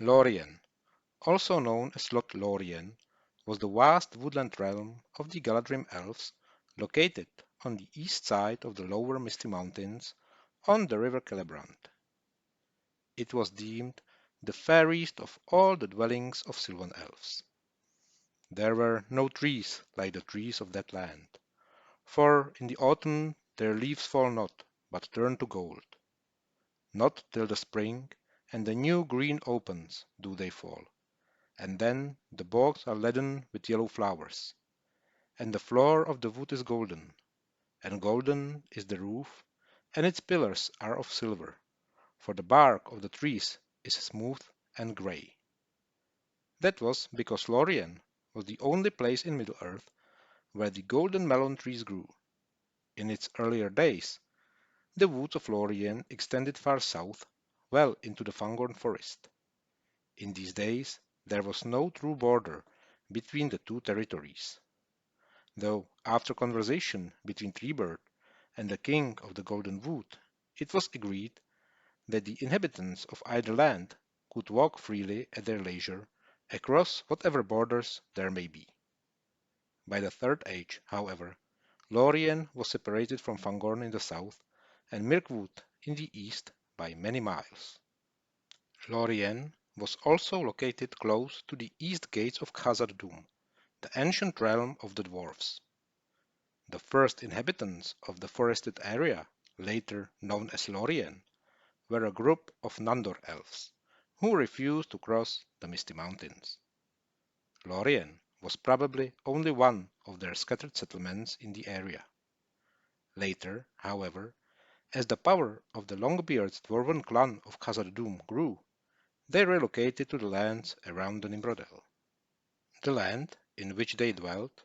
Lórien, also known as Lórien, was the vast woodland realm of the Galadrim elves located on the east side of the lower Misty Mountains on the river Celebrant. It was deemed the fairest of all the dwellings of Sylvan elves. There were no trees like the trees of that land, for in the autumn their leaves fall not, but turn to gold. Not till the spring and the new green opens do they fall, and then the bogs are laden with yellow flowers, and the floor of the wood is golden, and golden is the roof, and its pillars are of silver, for the bark of the trees is smooth and grey. That was because Lórien was the only place in Middle-earth where the golden melon trees grew. In its earlier days, the woods of Lórien extended far south, well into the Fangorn forest. In these days, there was no true border between the two territories, though after conversation between Treebird and the king of the Golden Wood, it was agreed that the inhabitants of either land could walk freely at their leisure across whatever borders there may be. By the Third Age, however, Lórien was separated from Fangorn in the south and Mirkwood in the east by many miles. Lórien was also located close to the east gates of Khazad-dûm, the ancient realm of the dwarfs. The first inhabitants of the forested area, later known as Lórien, were a group of Nandor elves, who refused to cross the Misty Mountains. Lórien was probably only one of their scattered settlements in the area. Later, however, as the power of the Longbeard's dwarven clan of Khazad-dûm grew, they relocated to the lands around the Nimrodel. The land in which they dwelt,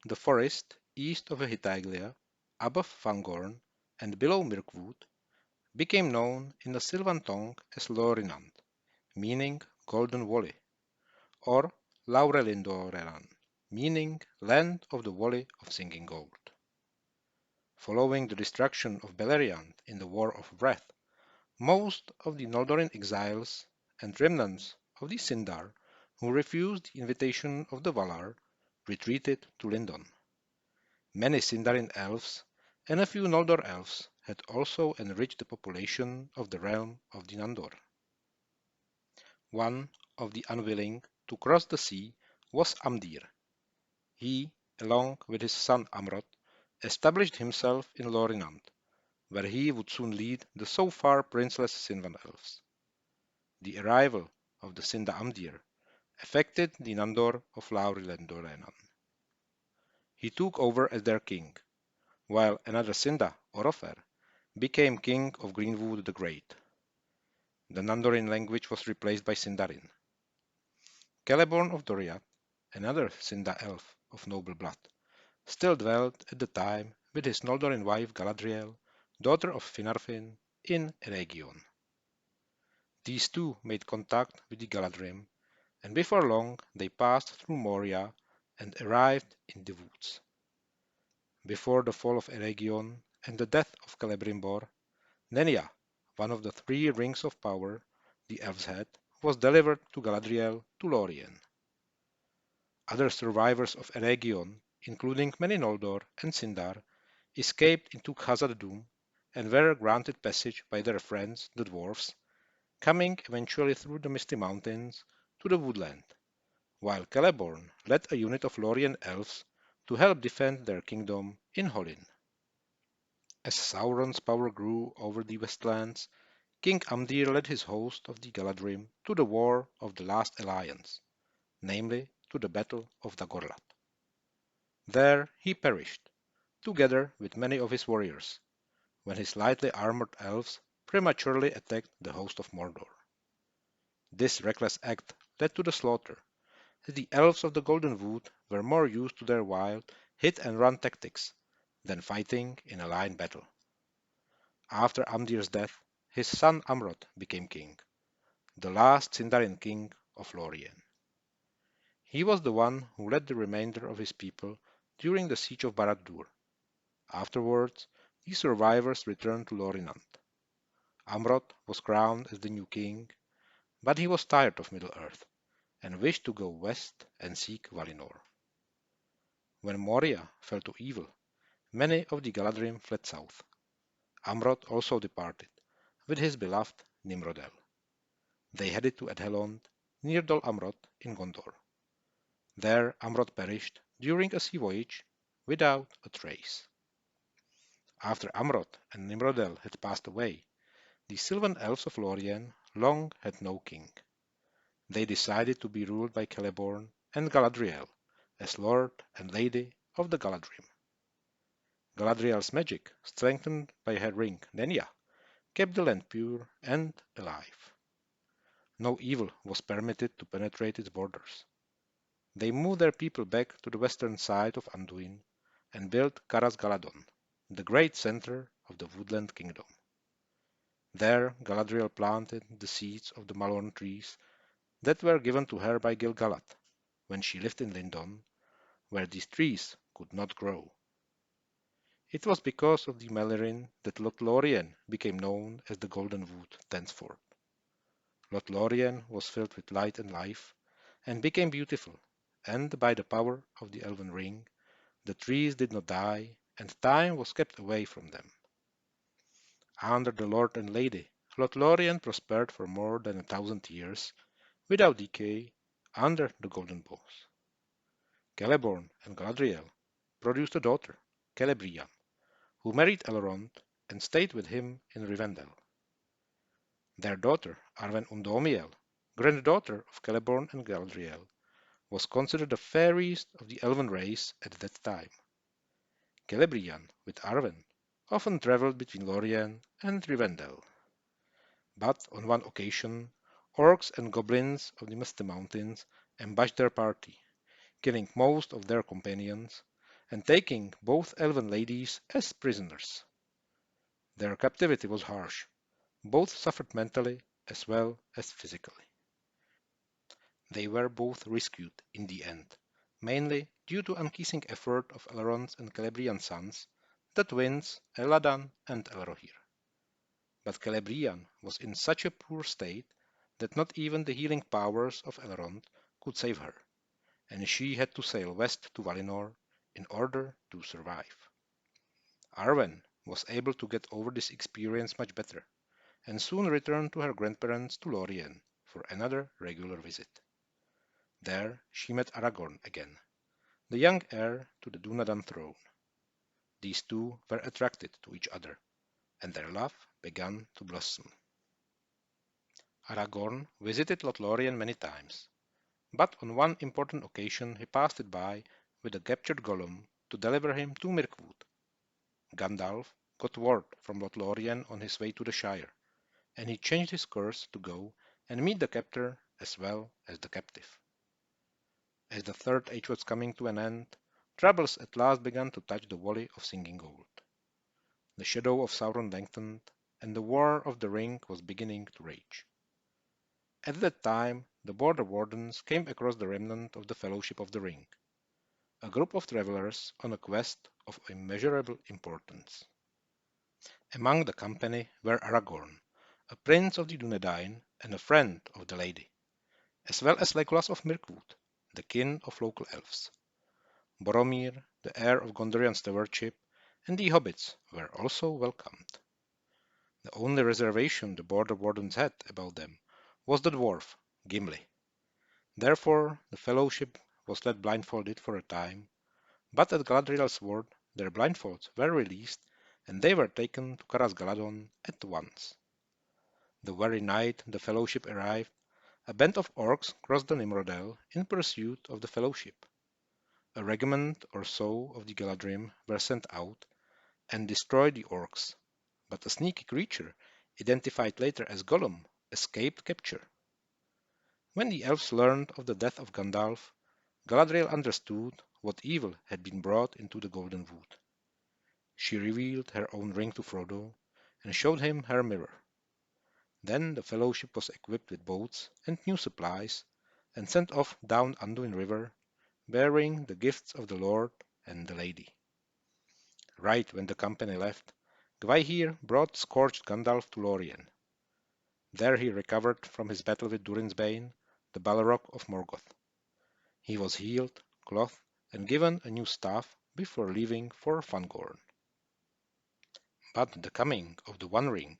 the forest east of Ahitaglia, above Fangorn, and below Mirkwood, became known in the Sylvan tongue as Lórinand, meaning Golden Valley, or Lauralindoreran, meaning Land of the Valley of Singing Gold. Following the destruction of Beleriand in the War of Wrath, most of the Noldorin exiles and remnants of the Sindar who refused the invitation of the Valar retreated to Lindon. Many Sindarin elves and a few Noldor elves had also enriched the population of the realm of the Nandor. One of the unwilling to cross the sea was Amdir. He, along with his son Amrod, established himself in Lórinand, where he would soon lead the so far princeless Sinvan elves. The arrival of the Sinda Amdir affected the Nandor of Laurilendorenan. He took over as their king, while another Sinda, Orofer, became king of Greenwood the Great. The Nandorin language was replaced by Sindarin. Celeborn of Doriath, another Sinda elf of noble blood, still dwelt at the time with his Noldorin wife Galadriel, daughter of Finarfin, in Eregion. These two made contact with the Galadrim, and before long they passed through Moria and arrived in the woods. Before the fall of Eregion and the death of Celebrimbor, Nenya, one of the three rings of power the elves had, was delivered to Galadriel to Lórien. Other survivors of Eregion, including many Noldor and Sindar, escaped into Khazad-dûm and were granted passage by their friends, the dwarfs, coming eventually through the Misty Mountains to the woodland, while Celeborn led a unit of Lórien elves to help defend their kingdom in Hollin. As Sauron's power grew over the Westlands, King Amdir led his host of the Galadrim to the War of the Last Alliance, namely to the Battle of Dagorlat. There he perished, together with many of his warriors, when his lightly armored elves prematurely attacked the host of Mordor. This reckless act led to the slaughter, as the elves of the Golden Wood were more used to their wild hit-and-run tactics than fighting in a line battle. After Amdir's death, his son Amrod became king, the last Sindarin king of Lórien. He was the one who led the remainder of his people during the siege of Barad-dûr. Afterwards, the survivors returned to Lórinand. Amrod was crowned as the new king, but he was tired of Middle-earth and wished to go west and seek Valinor. When Moria fell to evil, many of the Galadrim fled south. Amroth also departed, with his beloved Nimrodel. They headed to Edhelond, near Dol Amroth in Gondor. There Amroth perished during a sea voyage without a trace. After Amroth and Nimrodel had passed away, the Sylvan elves of Lórien long had no king. They decided to be ruled by Celeborn and Galadriel as Lord and Lady of the Galadrim. Galadriel's magic, strengthened by her ring Nenya, kept the land pure and alive. No evil was permitted to penetrate its borders. They moved their people back to the western side of Anduin and built Caras Galadon, the great center of the woodland kingdom. There Galadriel planted the seeds of the Malorn trees that were given to her by Gil-galad when she lived in Lindon, where these trees could not grow. It was because of the Melirin that Lothlórien became known as the Golden Wood thenceforth. Lothlórien was filled with light and life, and became beautiful, and by the power of the Elven Ring, the trees did not die, and time was kept away from them. Under the Lord and Lady, Lothlórien prospered for more than 1,000 years, without decay, under the Golden Bows. Celeborn and Galadriel produced a daughter, Celebrian, who married Elrond and stayed with him in Rivendell. Their daughter, Arwen Undomiel, granddaughter of Celeborn and Galadriel, was considered the fairest of the elven race at that time. Celebrian, with Arwen, often traveled between Lórien and Rivendell. But on one occasion, orcs and goblins of the Misty Mountains ambushed their party, killing most of their companions, and taking both elven ladies as prisoners. Their captivity was harsh. Both suffered mentally as well as physically. They were both rescued in the end, mainly due to unceasing effort of Elrond's and Celebrian's sons, the twins Eladan and Elrohir. But Celebrian was in such a poor state that not even the healing powers of Elrond could save her, and she had to sail west to Valinor in order to survive. Arwen was able to get over this experience much better, and soon returned to her grandparents to Lórien for another regular visit. There she met Aragorn again, the young heir to the Dunedain throne. These two were attracted to each other, and their love began to blossom. Aragorn visited Lothlórien many times, but on one important occasion he passed it by with a captured Gollum to deliver him to Mirkwood. Gandalf got word from Lothlórien on his way to the Shire, and he changed his course to go and meet the captor as well as the captive. As the Third Age was coming to an end, troubles at last began to touch the Valley of Singing Gold. The shadow of Sauron lengthened, and the War of the Ring was beginning to rage. At that time, the Border Wardens came across the remnant of the Fellowship of the Ring, a group of travelers on a quest of immeasurable importance. Among the company were Aragorn, a prince of the Dunedain and a friend of the lady, as well as Legolas of Mirkwood, the kin of local elves. Boromir, the heir of Gondorian stewardship, and the hobbits were also welcomed. The only reservation the Border Wardens had about them was the dwarf, Gimli. Therefore the fellowship was left blindfolded for a time, but at Galadriel's word their blindfolds were released, and they were taken to Caras Galadon at once. The very night the fellowship arrived, a band of orcs crossed the Nimrodel in pursuit of the fellowship. A regiment or so of the Galadrim were sent out and destroyed the orcs, but a sneaky creature, identified later as Gollum, escaped capture. When the elves learned of the death of Gandalf, Galadriel understood what evil had been brought into the Golden Wood. She revealed her own ring to Frodo and showed him her mirror. Then the fellowship was equipped with boats and new supplies and sent off down Anduin River, bearing the gifts of the Lord and the Lady. Right when the company left, Gwaihir brought scourged Gandalf to Lórien. There he recovered from his battle with Durin's Bane, the Balrog of Morgoth. He was healed, clothed, and given a new staff before leaving for Fangorn. But the coming of the One Ring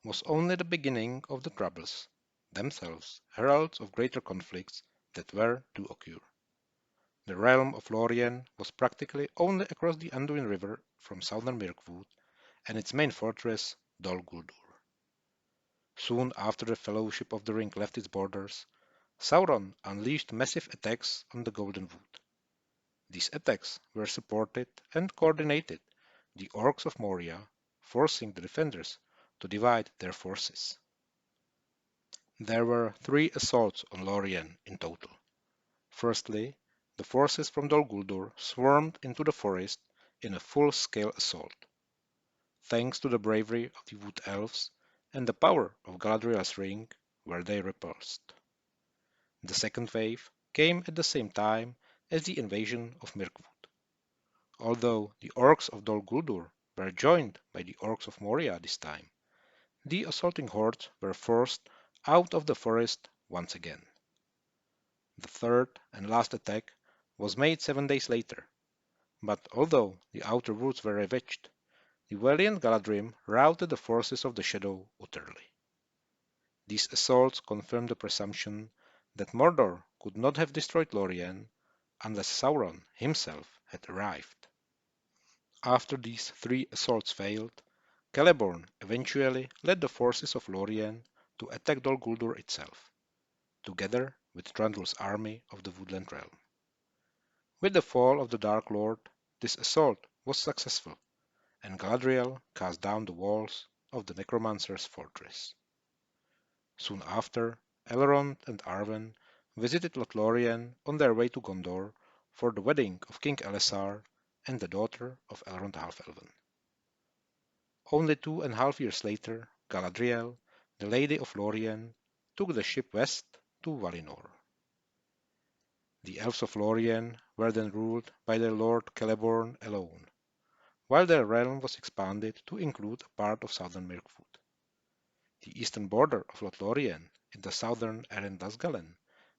was only the beginning of the troubles, themselves heralds of greater conflicts that were to occur. The realm of Lórien was practically only across the Anduin River from southern Mirkwood, and its main fortress, Dol Guldur. Soon after the Fellowship of the Ring left its borders, Sauron unleashed massive attacks on the Golden Wood. These attacks were supported and coordinated the Orcs of Moria, forcing the defenders to divide their forces. There were 3 assaults on Lórien in total. Firstly, the forces from Dol Guldur swarmed into the forest in a full-scale assault. Thanks to the bravery of the Wood Elves and the power of Galadriel's ring, were they repulsed. The second wave came at the same time as the invasion of Mirkwood. Although the Orcs of Dol Guldur were joined by the Orcs of Moria this time, the assaulting hordes were forced out of the forest once again. The third and last attack was made 7 days later, but although the outer woods were ravaged, the valiant Galadrim routed the forces of the Shadow utterly. These assaults confirmed the presumption that Mordor could not have destroyed Lórien unless Sauron himself had arrived. After these 3 assaults failed, Celeborn eventually led the forces of Lórien to attack Dol Guldur itself, together with Thranduil's army of the Woodland Realm. With the fall of the Dark Lord, this assault was successful, and Galadriel cast down the walls of the Necromancer's fortress. Soon after, Elrond and Arwen visited Lothlórien on their way to Gondor for the wedding of King Elessar and the daughter of Elrond the Half-Elven. Only 2.5 years later, Galadriel, the Lady of Lórien, took the ship west to Valinor. The elves of Lórien were then ruled by their lord Celeborn alone, while their realm was expanded to include a part of southern Mirkwood. The eastern border of Lothlórien in the southern Arendasgalen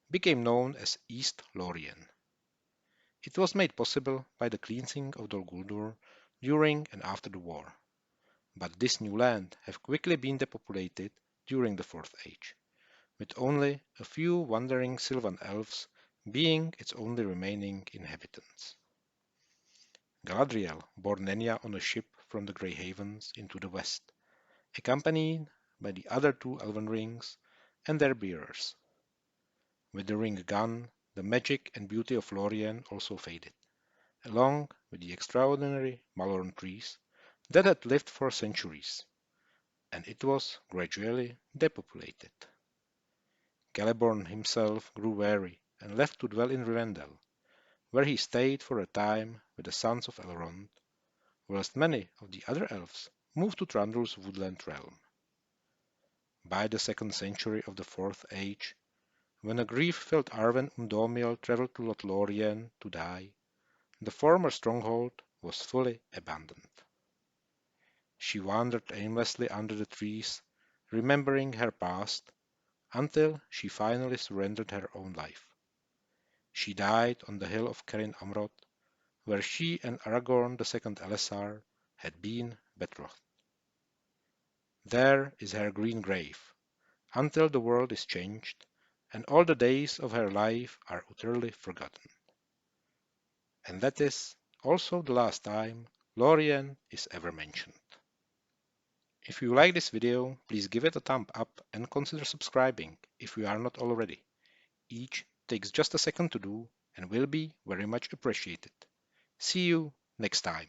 became known as East Lórien. It was made possible by the cleansing of Dol Guldur during and after the war, but this new land had quickly been depopulated during the Fourth Age, with only a few wandering Sylvan elves being its only remaining inhabitants. Galadriel bore Nenya on a ship from the Grey Havens into the west, accompanied by the other 2 elven rings and their bearers. With the ring gone, the magic and beauty of Lórien also faded, along with the extraordinary Malorn trees that had lived for centuries, and it was gradually depopulated. Celeborn himself grew weary and left to dwell in Rivendell, where he stayed for a time with the sons of Elrond, whilst many of the other elves moved to Thranduil's woodland realm. By the 2nd century of the Fourth Age, when a grief-filled Arwen Undómiel travelled to Lothlórien to die, the former stronghold was fully abandoned. She wandered aimlessly under the trees, remembering her past, until she finally surrendered her own life. She died on the hill of Carin Amrod, where she and Aragorn II Elessar had been betrothed. There is her green grave, until the world is changed, and all the days of her life are utterly forgotten. And that is also the last time Lórien is ever mentioned. If you like this video, please give it a thumb up and consider subscribing if you are not already. Each takes just a second to do and will be very much appreciated. See you next time.